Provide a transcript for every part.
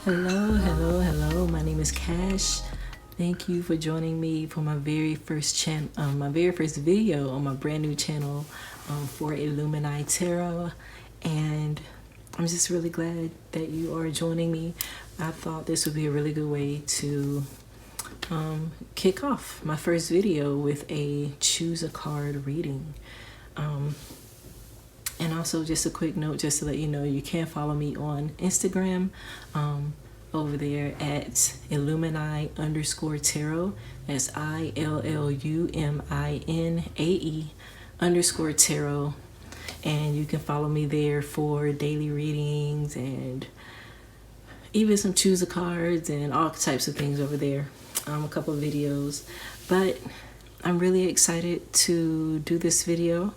Hello. My name is Cash. Thank you for joining me for my very first video on my brand new channel for Illumini Tarot, and I'm just really glad that you are joining me. I thought this would be a really good way to kick off my first video with a choose a card reading. And also just a quick note just to let you know, you can follow me on Instagram over there at Illumini_tarot. That's ILLUMINAE_tarot. And you can follow me there for daily readings and even some choose a cards and all types of things over there. A couple of videos. But I'm really excited to do this video.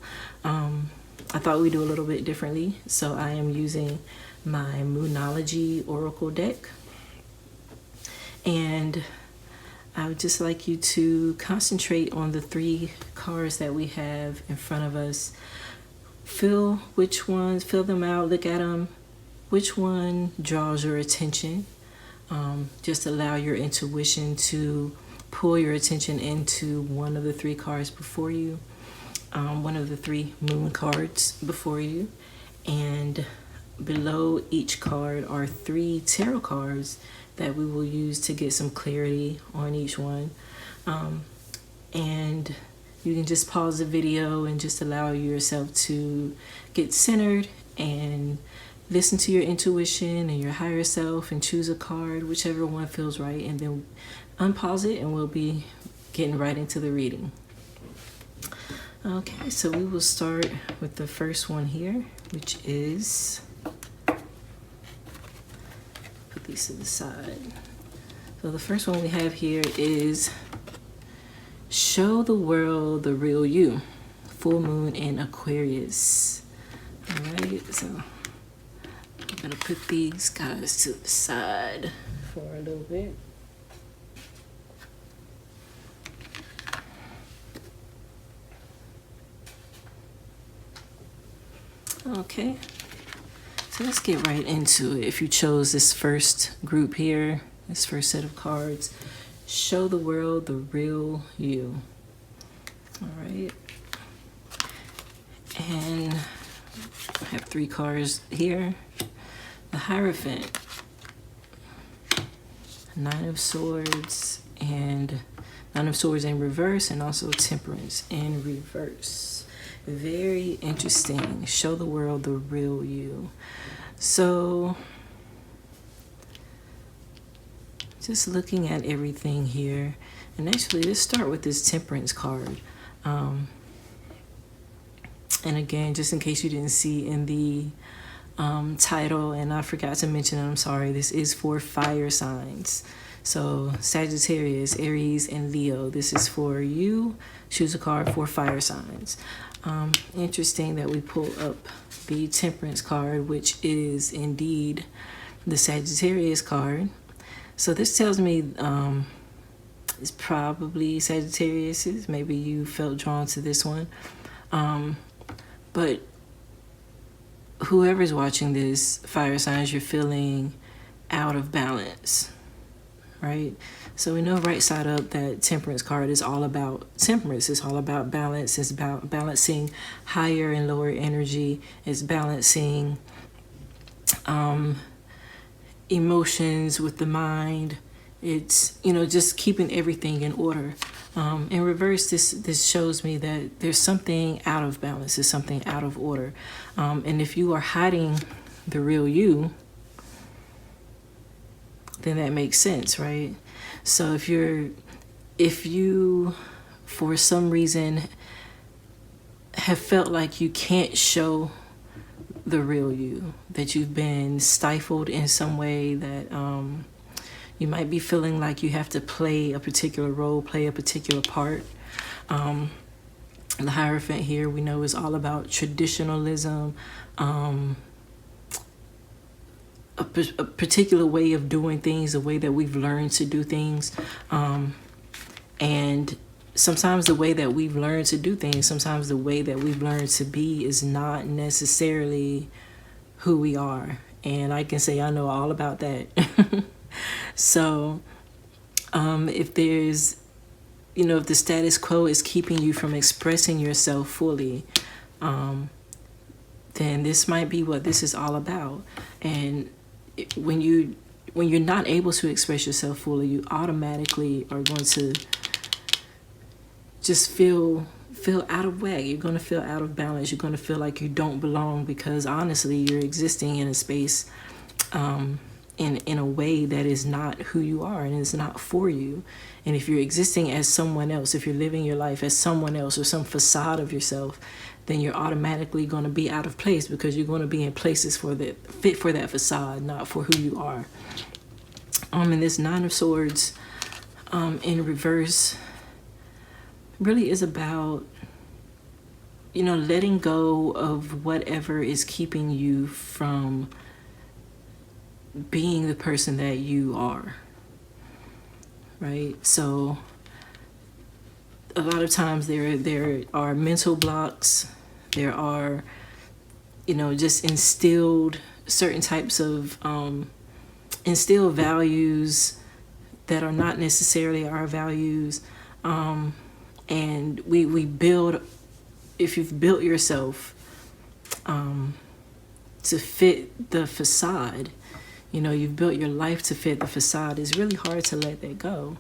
I thought we'd do a little bit differently, so I am using my Moonology Oracle deck, and I would just like you to concentrate on the 3 cards that we have in front of us. Fill them out, look at them, which one draws your attention. Just allow your intuition to pull your attention into one of the 3 cards before you. One of the 3 moon cards before you, and below each card are 3 tarot cards that we will use to get some clarity on each one. And you can just pause the video and just allow yourself to get centered and listen to your intuition and your higher self and choose a card, whichever one feels right, and then unpause it and we'll be getting right into the reading. Okay, so we will start with the first one here, which is, put these to the side. So the first one we have here is Show the World the Real You, full moon in Aquarius. All right, so I'm gonna put these guys to the side for a little bit. Okay, so let's get right into it. If you chose this first group here, this first set of cards, show the world the real you. All right, and I have 3 cards here. The Hierophant, 9 of Swords, and 9 of Swords in reverse, and also Temperance in reverse. Very interesting. Show the world the real you. So just looking at everything here, and actually let's start with this Temperance card. And again, just in case you didn't see in the title, and I forgot to mention it, I'm sorry, this is for fire signs. So Sagittarius, Aries, and Leo, this is for you. Choose a card for fire signs. Interesting that we pull up the Temperance card, which is indeed the Sagittarius card. So this tells me it's probably Sagittarius's. Maybe you felt drawn to this one. But whoever's watching this, fire signs, you're feeling out of balance, right? So we know right side up that Temperance card is all about temperance. It's all about balance. It's about balancing higher and lower energy. It's balancing emotions with the mind. It's, you know, just keeping everything in order. In reverse, this shows me that there's something out of balance. There's something out of order. And if you are hiding the real you, then that makes sense, right? So if you for some reason have felt like you can't show the real you, that you've been stifled in some way, that you might be feeling like you have to play a particular role, play a particular part. The Hierophant here, we know, is all about traditionalism, a particular way of doing things, a way that we've learned to do things. And sometimes the way that we've learned to do things, sometimes the way that we've learned to be is not necessarily who we are. And I can say I know all about that. So if there's, if the status quo is keeping you from expressing yourself fully, then this might be what this is all about. And when you're not able to express yourself fully, you automatically are going to just feel out of whack. You're going to feel out of balance. You're going to feel like you don't belong, because honestly, you're existing in a space in a way that is not who you are, and is not for you. And if you're existing as someone else, if you're living your life as someone else or some facade of yourself, then you're automatically going to be out of place, because you're going to be in places that fit for that facade, not for who you are. And this Nine of Swords in reverse really is about, letting go of whatever is keeping you from being the person that you are, right? So a lot of times there are mental blocks. There are, just instilled certain types of instilled values that are not necessarily our values. And we build, if you've built yourself to fit the facade, you've built your life to fit the facade, it's really hard to let that go.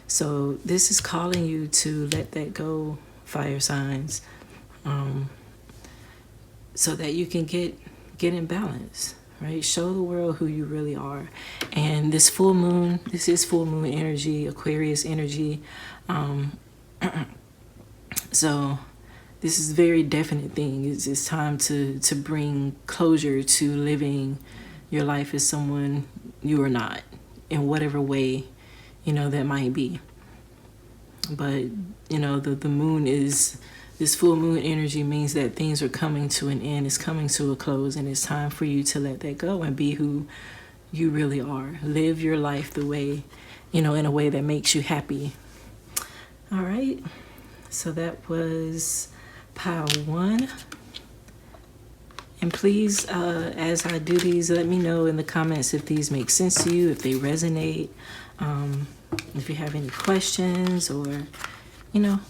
So this is calling you to let that go, fire signs, so that you can get in balance, right? Show the world who you really are. And this full moon, this is full moon energy, Aquarius energy. So this is a very definite thing. It's time to bring closure to living your life as someone you are not, in whatever way, that might be. But, the moon is, this full moon energy means that things are coming to an end. It's coming to a close, and it's time for you to let that go and be who you really are. Live your life the way, in a way that makes you happy. All right. So that was pile 1. And please, as I do these, let me know in the comments if these make sense to you, if they resonate, if you have any questions, or,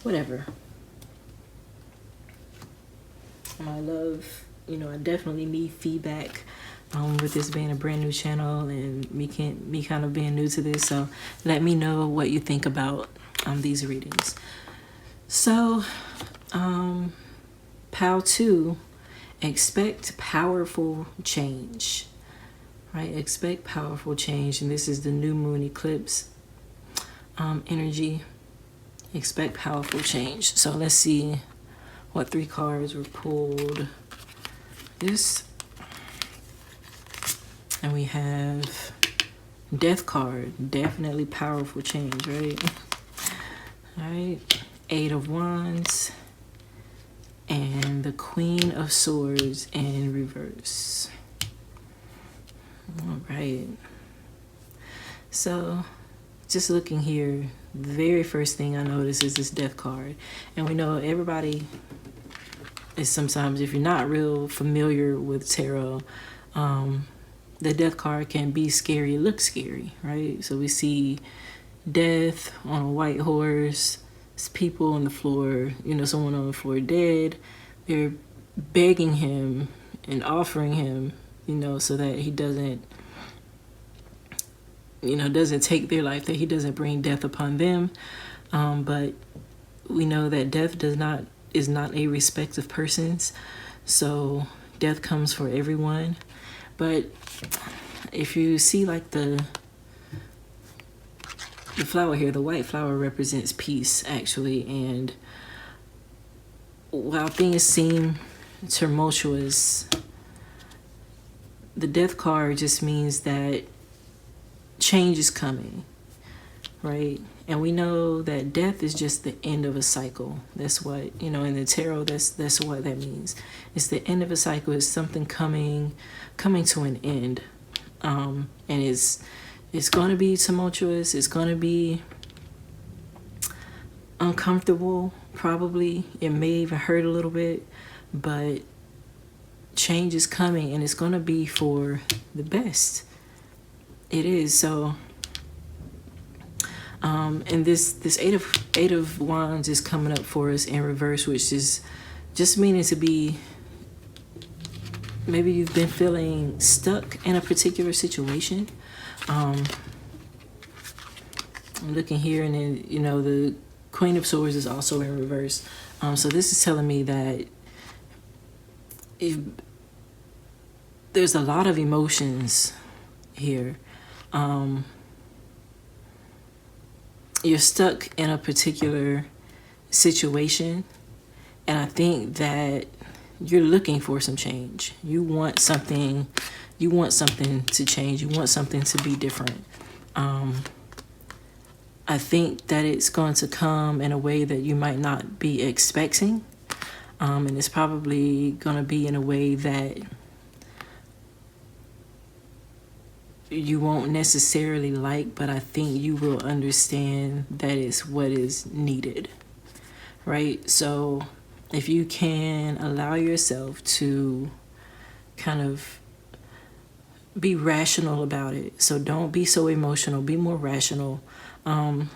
whatever. I love, I definitely need feedback with this being a brand new channel and me kind of being new to this. So let me know what you think about these readings. So, pile 2, expect powerful change, right? Expect powerful change. And this is the new moon eclipse energy. Expect powerful change. So let's see what 3 cards were pulled. This, and we have Death card. Definitely powerful change, right? All right. 8 of Wands and the Queen of Swords in reverse. All right. So just looking here, the very first thing I notice is this Death card. And we know everybody is sometimes, if you're not real familiar with tarot, the Death card can be scary. It looks scary, right? So we see death on a white horse. It's people on the floor, someone on the floor dead. They're begging him and offering him, so that he doesn't, doesn't take their life, that he doesn't bring death upon them. But we know that death is not a respect of persons. So death comes for everyone. But if you see like the flower here, the white flower represents peace, actually. And while things seem tumultuous, the Death card just means that change is coming, right? And we know that death is just the end of a cycle. That's what, in the tarot, that's what that means. It's the end of a cycle. It's something coming to an end. And it's going to be tumultuous. It's going to be uncomfortable, probably. It may even hurt a little bit. But, change is coming, and it's going to be for the best. It is. So and this eight of wands is coming up for us in reverse, which is just meaning to be, maybe you've been feeling stuck in a particular situation. I'm looking here, and then, you know, the Queen of Swords is also in reverse. So this is telling me that if there's a lot of emotions here. You're stuck in a particular situation, and I think that you're looking for some change. You want something to change. You want something to be different. I think that it's going to come in a way that you might not be expecting. And it's probably going to be in a way that you won't necessarily like, but I think you will understand that it's what is needed, right? So if you can allow yourself to kind of be rational about it. So don't be so emotional, be more rational. And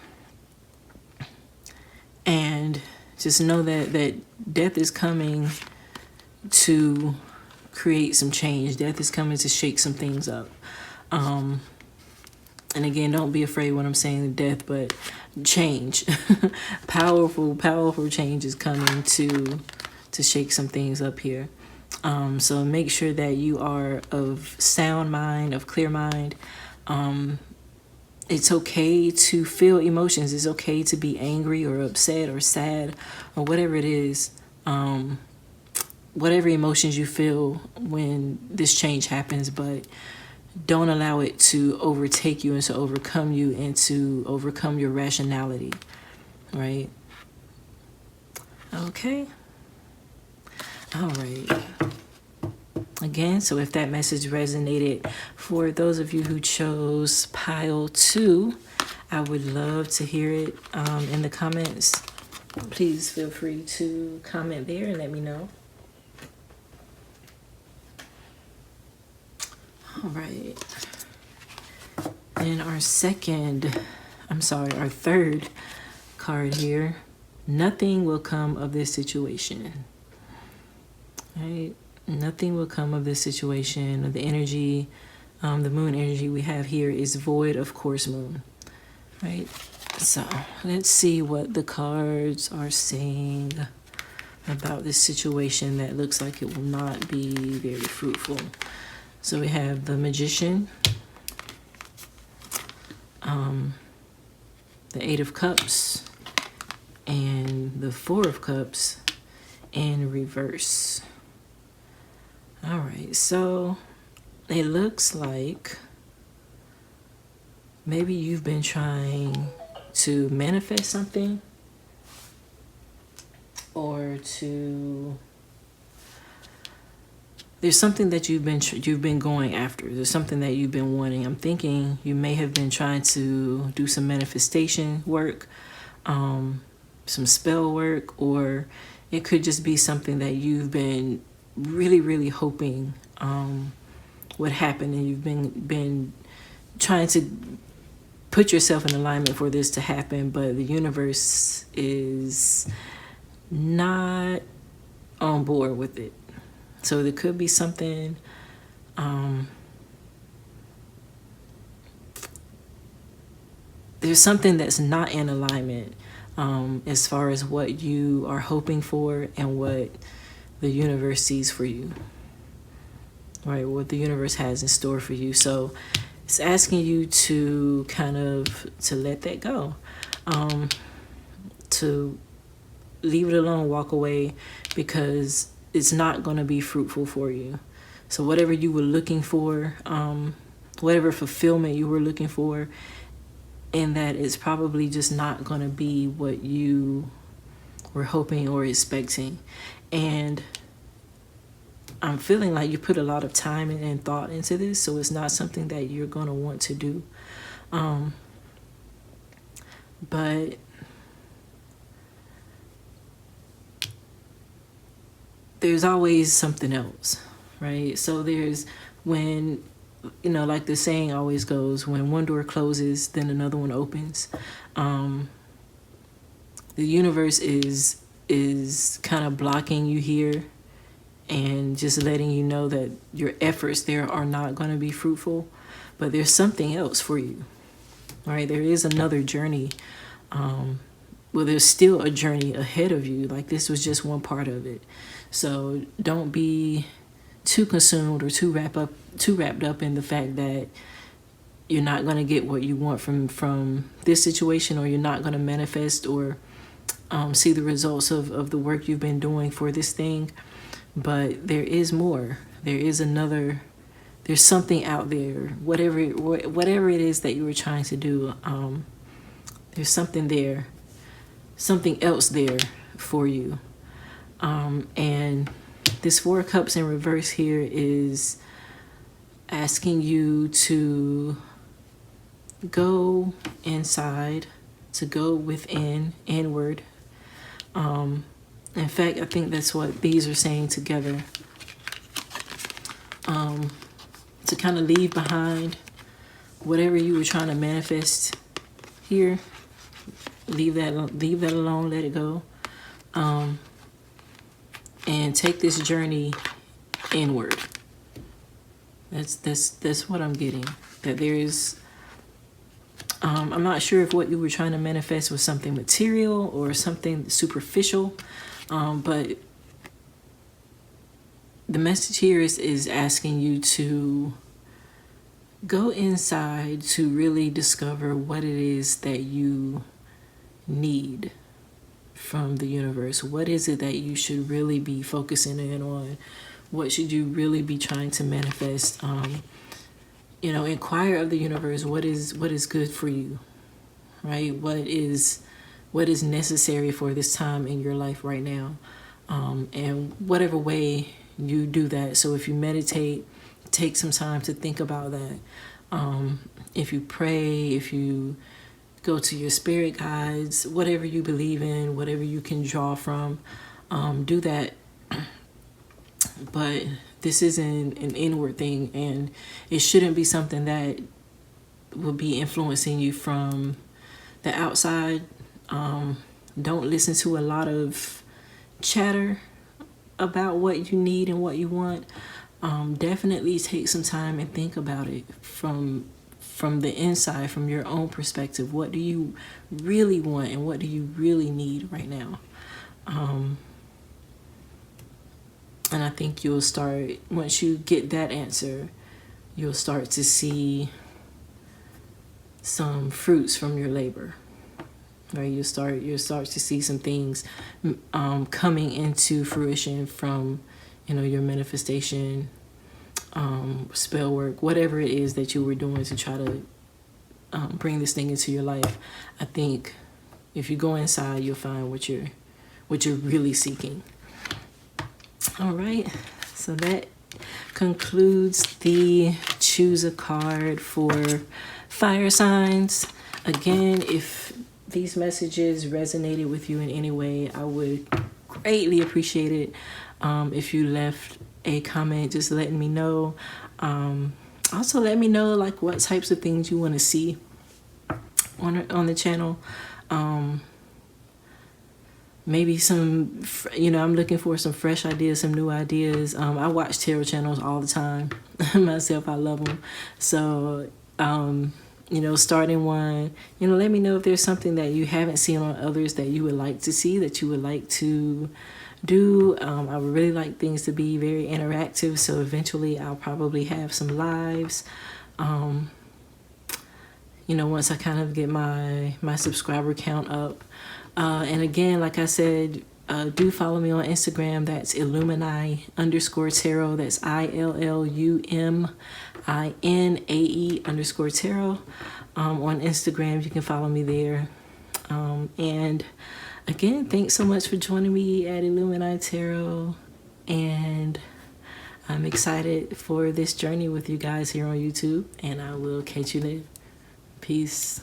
just know that death is coming to create some change. Death is coming to shake some things up. And again, don't be afraid when I'm saying death, but change. Powerful change is coming to shake some things up here. So make sure that you are of sound mind, of clear mind. It's okay to feel emotions. It's okay to be angry or upset or sad or whatever it is. Whatever emotions you feel when this change happens, but don't allow it to overtake you and to overcome you and to overcome your rationality, right? Okay. All right. Again, so if that message resonated for those of you who chose pile 2, I would love to hear it in the comments. Please feel free to comment there and let me know. All right. And our third card here. Nothing will come of this situation. Right? Nothing will come of this situation. The energy, the moon energy we have here is void of course moon. Right? So let's see what the cards are saying about this situation that looks like it will not be very fruitful. So we have the Magician, the 8 of Cups, and the 4 of Cups in reverse. All right, so it looks like maybe you've been trying to manifest something, or there's something that you've been going after. There's something that you've been wanting. I'm thinking you may have been trying to do some manifestation work, some spell work, or it could just be something that you've been really hoping would happen, and you've been trying to put yourself in alignment for this to happen, but the universe is not on board with it. So there could be something there's something that's not in alignment as far as what you are hoping for and what the universe sees for you, right? What the universe has in store for you. So it's asking you to kind of to let that go, to leave it alone, walk away, because it's not going to be fruitful for you. So whatever you were looking for, whatever fulfillment you were looking for, and that is probably just not going to be what you were hoping or expecting. And I'm feeling like you put a lot of time and thought into this, so it's not something that you're going to want to do. But there's always something else, right? So there's when, like the saying always goes, when one door closes, then another one opens. The universe is kind of blocking you here and just letting you know that your efforts there are not going to be fruitful, but there's something else for you. All right, there is another journey. Well, there's still a journey ahead of you. Like, this was just one part of it. So don't be too consumed or too wrapped up in the fact that you're not going to get what you want from this situation, or you're not going to manifest or see the results of the work you've been doing for this thing. But there is more. There's something out there. Whatever it is that you were trying to do, there's something there, something else there for you. And this Four of Cups in reverse here is asking you to go inside, to go within, inward. In fact, I think that's what these are saying together. To kind of leave behind whatever you were trying to manifest here. Leave that alone, let it go. And take this journey inward. That's what I'm getting. That there is, I'm not sure if what you were trying to manifest was something material or something superficial, but the message here is asking you to go inside to really discover what it is that you need from the universe. What is it that you should really be focusing in on? What should you really be trying to manifest? Inquire of the universe, what is good for you, right? What is necessary for this time in your life right now, and whatever way you do that. So if you meditate, take some time to think about that. If you pray, if you go to your spirit guides, whatever you believe in, whatever you can draw from, do that. But this is an inward thing, and it shouldn't be something that will be influencing you from the outside. Don't listen to a lot of chatter about what you need and what you want. Definitely take some time and think about it from the inside, from your own perspective. What do you really want and what do you really need right now? And I think you'll start, once you get that answer, you'll start to see some fruits from your labor. Right? You'll start to see some things coming into fruition from, your manifestation, spell work, whatever it is that you were doing to try to bring this thing into your life. I think if you go inside, you'll find what you're really seeking. All right, so that concludes the choose a card for fire signs. Again, if these messages resonated with you in any way, I would greatly appreciate it if you left a comment just letting me know. Also let me know like what types of things you want to see on the channel. Maybe some, I'm looking for some fresh ideas, some new ideas. I watch tarot channels all the time. Myself, I love them. So, starting one, let me know if there's something that you haven't seen on others that you would like to see, that you would like to do. I would really like things to be very interactive. So eventually I'll probably have some lives. Once I kind of get my subscriber count up. And again, like I said, do follow me on Instagram. That's Illumini_tarot. That's ILLUMINAE_tarot. On Instagram, you can follow me there. And again, thanks so much for joining me at Illumini Tarot. And I'm excited for this journey with you guys here on YouTube. And I will catch you then. Peace.